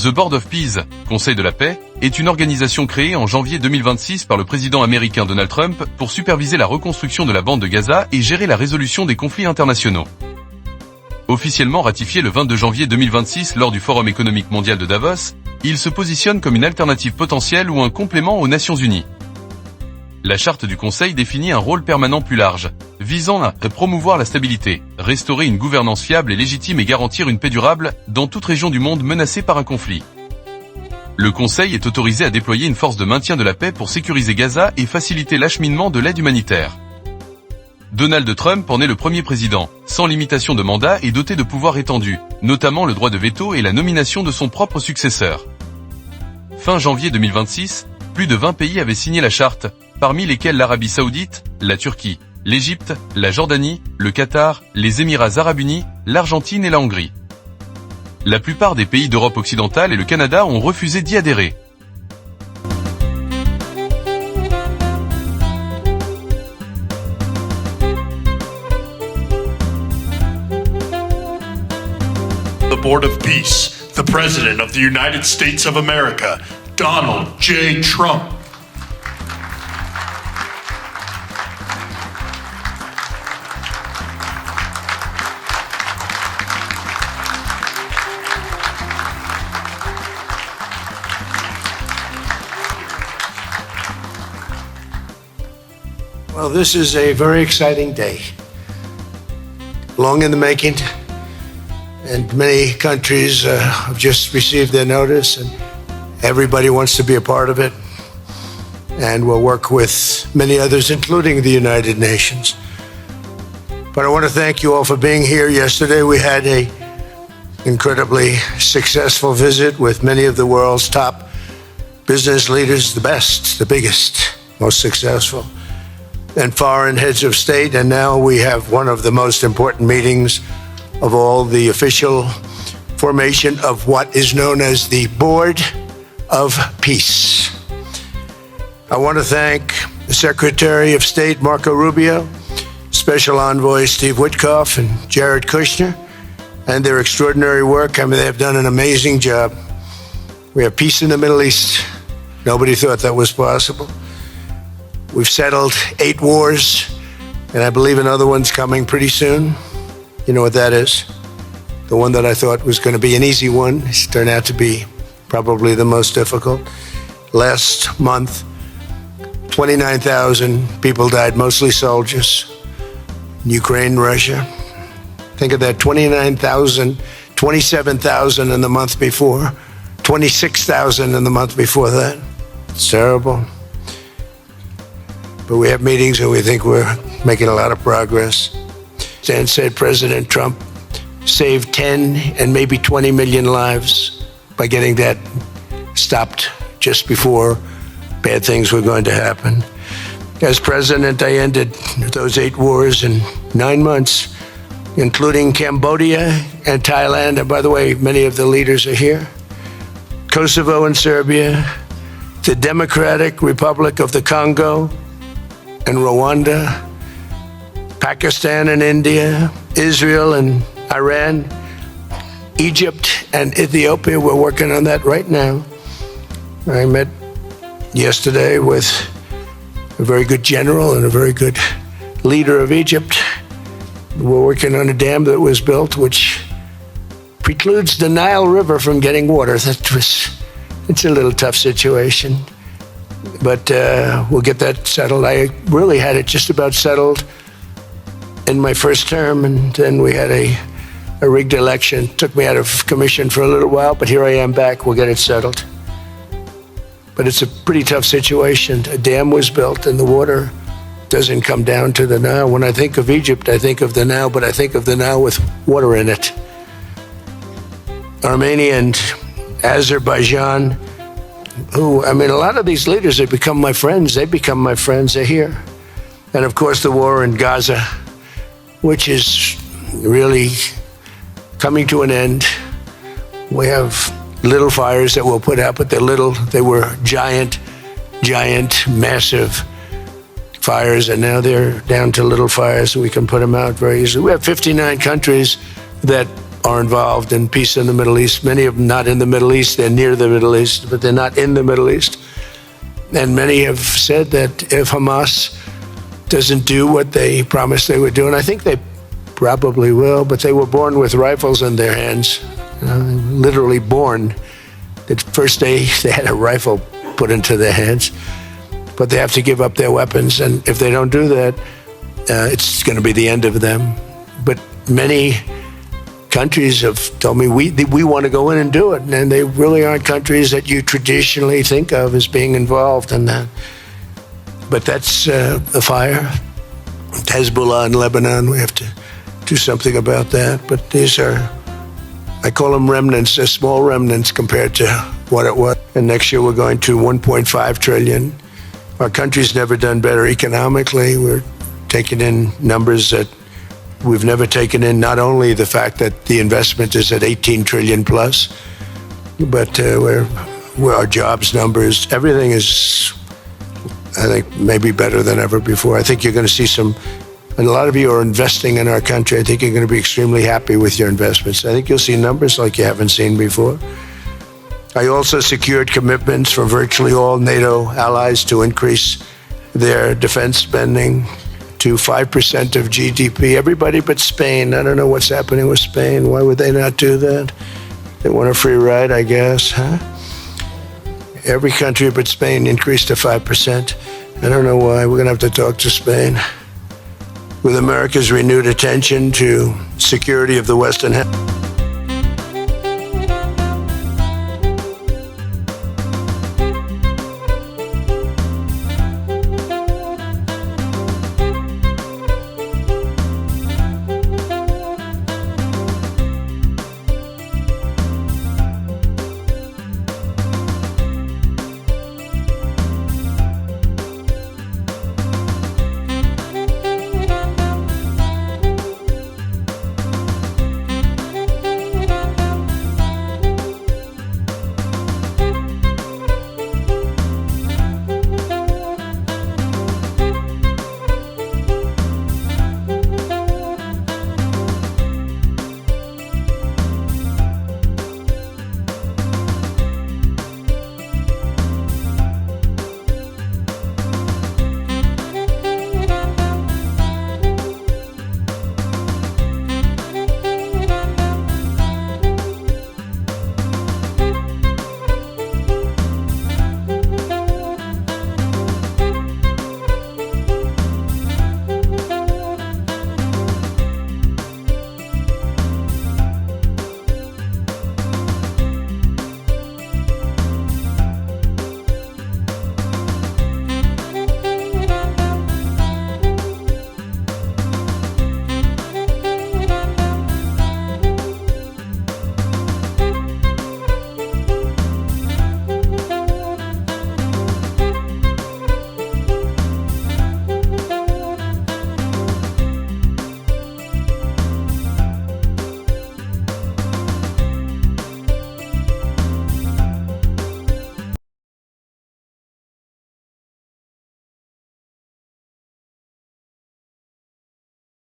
The Board of Peace, Conseil de la paix, est une organisation créée en janvier 2026 par le président américain Donald Trump pour superviser la reconstruction de la bande de Gaza et gérer la résolution des conflits internationaux. Officiellement ratifié le 22 janvier 2026 lors du Forum économique mondial de Davos, il se positionne comme une alternative potentielle ou un complément aux Nations Unies. La charte du Conseil définit un rôle permanent plus large, visant à promouvoir la stabilité, restaurer une gouvernance fiable et légitime et garantir une paix durable dans toute région du monde menacée par un conflit. Le Conseil est autorisé à déployer une force de maintien de la paix pour sécuriser Gaza et faciliter l'acheminement de l'aide humanitaire. Donald Trump en est le premier président, sans limitation de mandat et doté de pouvoirs étendus, notamment le droit de veto et la nomination de son propre successeur. Fin janvier 2026, plus de 20 pays avaient signé la charte, parmi lesquels l'Arabie Saoudite, la Turquie, l'Égypte, la Jordanie, le Qatar, les Émirats Arabes Unis, l'Argentine et la Hongrie. La plupart des pays d'Europe occidentale et le Canada ont refusé d'y adhérer. The Board of Peace, the President of the United States of America, Donald J. Trump. Well, this is a very exciting day. Long in the making, and many countries have just received their notice, and everybody wants to be a part of it. And we'll work with many others, including the United Nations. But I want to thank you all for being here. Yesterday we had an incredibly successful visit with many of the world's top business leaders, the best, the biggest, most successful, and foreign heads of state. And now we have one of the most important meetings of all, the official formation of what is known as the Board of Peace. I want to thank the Secretary of State, Marco Rubio, Special Envoy Steve Witkoff, and Jared Kushner, and their extraordinary work. I mean, they have done an amazing job. We have peace in the Middle East. Nobody thought that was possible. We've settled 8 wars, and I believe another one's coming pretty soon. You know what that is? The one that I thought was going to be an easy one has turned out to be probably the most difficult. Last month, 29,000 people died, mostly soldiers, in Ukraine, Russia. Think of that, 29,000, 27,000 in the month before, 26,000 in the month before that. It's terrible. But we have meetings and we think we're making a lot of progress. Dan said President Trump saved 10 and maybe 20 million lives by getting that stopped just before bad things were going to happen. As president, I ended those 8 wars in 9 months, including Cambodia and Thailand. And by the way, many of the leaders are here. Kosovo and Serbia, the Democratic Republic of the Congo and Rwanda, Pakistan and India, Israel and Iran, Egypt and Ethiopia. We're working on that right now. I met yesterday with a very good general and a very good leader of Egypt. We're working on a dam that was built which precludes the Nile River from getting water. It's a little tough situation, but we'll get that settled. I really had it just about settled in my first term, and then we had a rigged election. Took me out of commission for a little while, but here I am back. We'll get it settled. But it's a pretty tough situation. A dam was built and the water doesn't come down to the Nile. When I think of Egypt, I think of the Nile, but I think of the Nile with water in it. Armenia and Azerbaijan, a lot of these leaders have become my friends. They become my friends. They're here. And of course, the war in Gaza, which is really coming to an end. We have little fires that we'll put out, but they're little. They were giant, massive fires, and now they're down to little fires, so we can put them out very easily. We have 59 countries that are involved in peace in the Middle East. Many of them not in the Middle East. They're near the Middle East, but they're not in the Middle East. And many have said that if Hamas doesn't do what they promised they would do, and I think they probably will, but they were born with rifles in their hands, literally born. The first day they had a rifle put into their hands, but they have to give up their weapons. And if they don't do that, it's going to be the end of them. But many countries have told me we want to go in and do it, and they really aren't countries that you traditionally think of as being involved in that. But that's the fire. Hezbollah in Lebanon, we have to do something about that. But these are, I call them remnants. They're small remnants compared to what it was. And next year we're going to 1.5 trillion. Our country's never done better economically. We're taking in numbers that we've never taken in, not only the fact that the investment is at 18 trillion plus, but where our jobs numbers, everything is, I think, maybe better than ever before. I think you're going to see some, and a lot of you are investing in our country. I think you're going to be extremely happy with your investments. I think you'll see numbers like you haven't seen before. I also secured commitments from virtually all NATO allies to increase their defense spending to 5% of GDP. Everybody but Spain. I don't know what's happening with Spain. Why would they not do that? They want a free ride, I guess, huh? Every country but Spain increased to 5%. I don't know why. We're going to have to talk to Spain. With America's renewed attention to security of the Western